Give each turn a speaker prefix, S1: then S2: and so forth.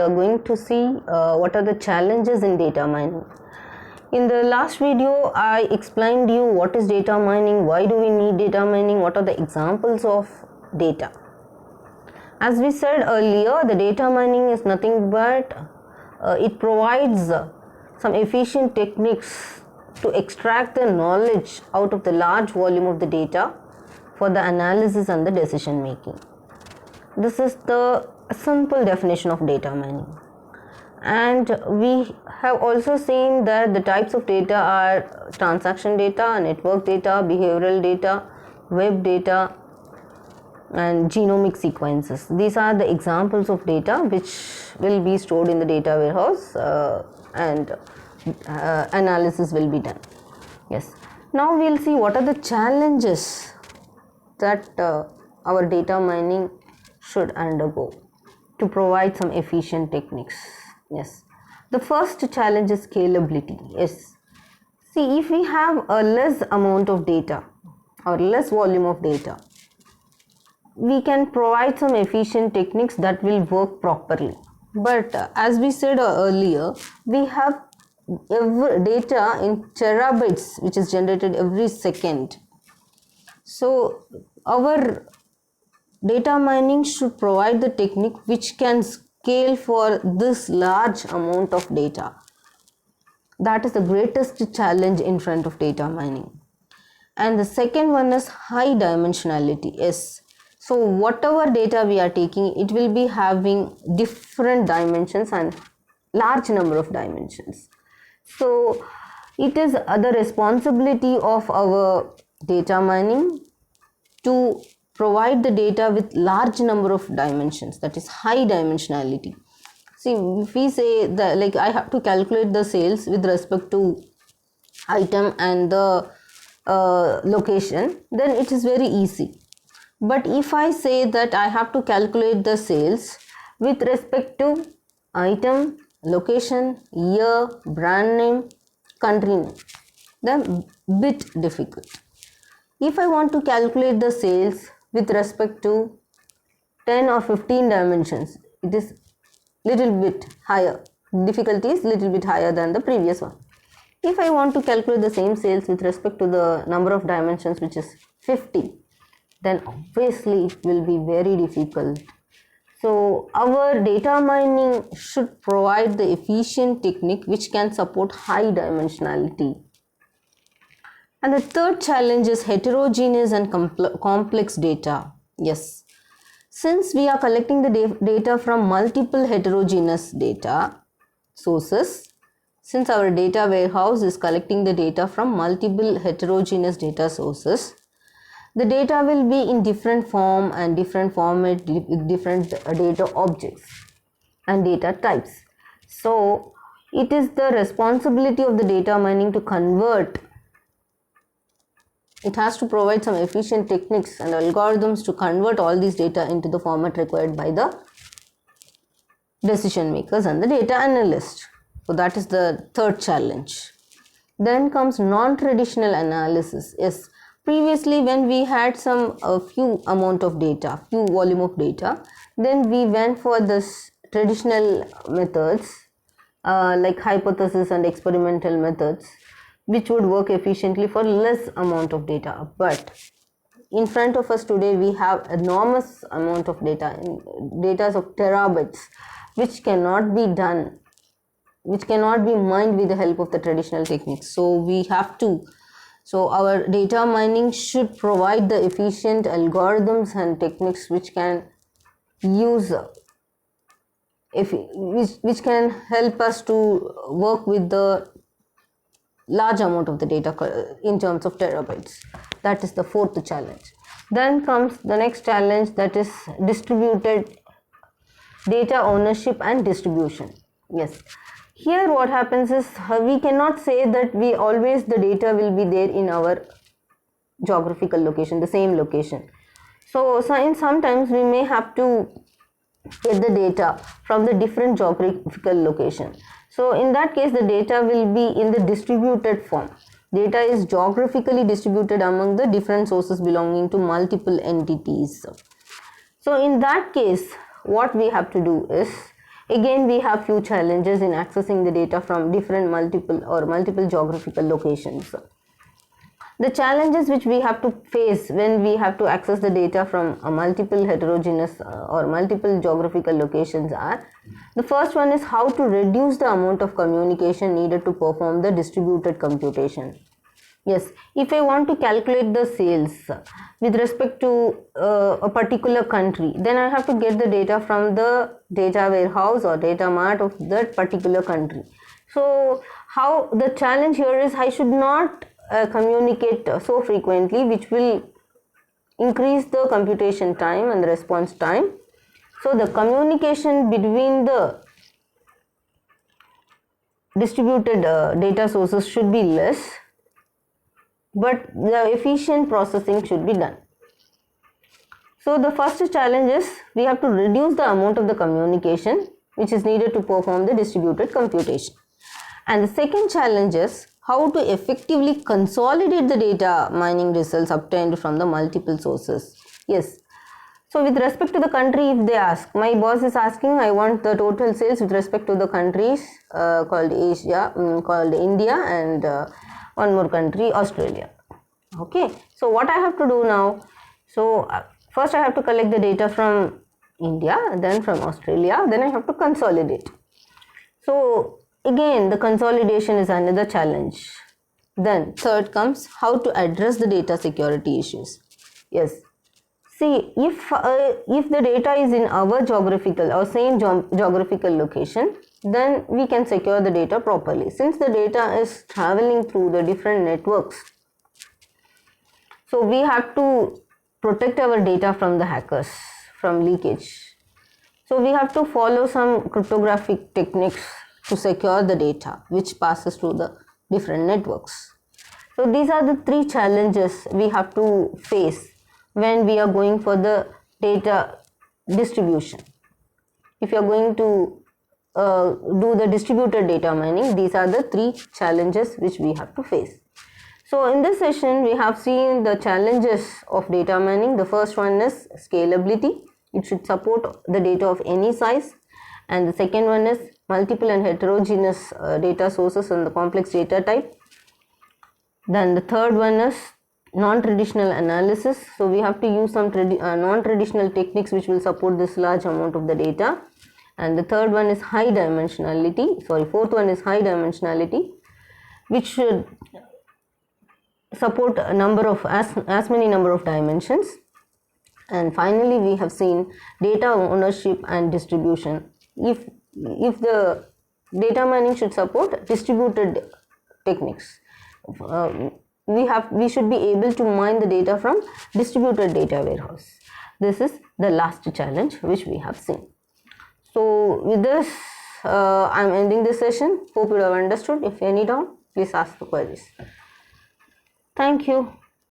S1: are going to see what are the challenges in data mining. In the last video, I explained you what is data mining, why do we need data mining, what are the examples of data. As we said earlier, the data mining is nothing but it provides some efficient techniques to extract the knowledge out of the large volume of the data for the analysis and the decision making. This is the simple definition of data mining. And we have also seen that the types of data are transaction data, network data, behavioral data, web data, and genomic sequences. These are the examples of data which will be stored in the data warehouse and analysis will be done. Yes. Now we'll see what are the challenges that our data mining should undergo to provide some efficient techniques. Yes. The first challenge is scalability. Yes. See, if we have a less amount of data or less volume of data, we can provide some efficient techniques that will work properly. But as we said earlier, we have data in terabytes which is generated every second. So our data mining should provide the technique which can scale for this large amount of data. That is the greatest challenge in front of data mining. And the second one is high dimensionality. Yes. So whatever data we are taking, it will be having different dimensions and large number of dimensions. So it is the responsibility of our data mining to provide the data with large number of dimensions, that is high dimensionality. See, if we say that, like, I have to calculate the sales with respect to item and the location, then it is very easy. But if I say that I have to calculate the sales with respect to item, location, year, brand name, country name, then bit difficult. If I want to calculate the sales with respect to 10 or 15 dimensions, it is little bit higher. Difficulty is little bit higher than the previous one. If I want to calculate the same sales with respect to the number of dimensions, which is 50, then obviously it will be very difficult. So our data mining should provide the efficient technique which can support high dimensionality. And the third challenge is heterogeneous and complex data. Yes. Since we are collecting the data from multiple heterogeneous data sources, since our data warehouse is collecting the data from multiple heterogeneous data sources, the data will be in different form and different format with different data objects and data types. So it is the responsibility of the data mining to convert. It has to provide some efficient techniques and algorithms to convert all these data into the format required by the decision makers and the data analyst. So that is the third challenge. Then comes non-traditional analysis. Yes. Previously, when we had a few amount of data, few volume of data, then we went for this traditional methods like hypothesis and experimental methods, which would work efficiently for less amount of data. But in front of us today, we have enormous amount of data, data of terabytes, which cannot be done, which cannot be mined with the help of the traditional techniques. So we have to. So our data mining should provide the efficient algorithms and techniques which can use, which can help us to work with the large amount of the data in terms of terabytes. That is the fourth challenge. Then comes the next challenge, that is distributed data ownership and distribution. Yes. Here what happens is we cannot say that the data will be there in our geographical location, the same location. So sometimes we may have to get the data from the different geographical location. So in that case, the data will be in the distributed form. Data is geographically distributed among the different sources belonging to multiple entities. So in that case, what we have to do is Again, we have few challenges in accessing the data from different multiple geographical locations. The challenges which we have to face when we have to access the data from a multiple heterogeneous or multiple geographical locations are: the first one is how to reduce the amount of communication needed to perform the distributed computation. Yes, if I want to calculate the sales with respect to a particular country, then I have to get the data from the data warehouse or data mart of that particular country. So how the challenge here is, I should not communicate so frequently, which will increase the computation time and the response time. So the communication between the distributed data sources should be less, but the efficient processing should be done. So the first challenge is we have to reduce the amount of the communication which is needed to perform the distributed computation. And the second challenge is how to effectively consolidate the data mining results obtained from the multiple sources. Yes. So with respect to the country, if they ask, my boss is asking, I want the total sales with respect to the countries called Asia, called India, and one more country, Australia. Okay. So what I have to do now? So first I have to collect the data from India, then from Australia, then I have to consolidate. So again, the consolidation is another challenge. Then third comes how to address the data security issues. Yes. See, if the data is in our geographical or same geographical location, then we can secure the data properly. Since the data is traveling through the different networks, so we have to protect our data from the hackers, from leakage. So we have to follow some cryptographic techniques to secure the data which passes through the different networks. So these are the three challenges we have to face when we are going for the data distribution. If you are going to do the distributed data mining, these are the three challenges which we have to face. So in this session, we have seen the challenges of data mining. The first one is scalability. It should support the data of any size. And the second one is multiple and heterogeneous data sources and the complex data type. Then the third one is non-traditional analysis. So we have to use some non-traditional techniques which will support this large amount of the data. And the third one is high dimensionality. Fourth one is high dimensionality, which should support a number of as many number of dimensions. And finally, we have seen data ownership and distribution. If the data mining should support distributed techniques, we should be able to mine the data from distributed data warehouse. This is the last challenge which we have seen. So with this, I am ending this session. Hope you have understood. If any doubt, please ask the queries. Thank you.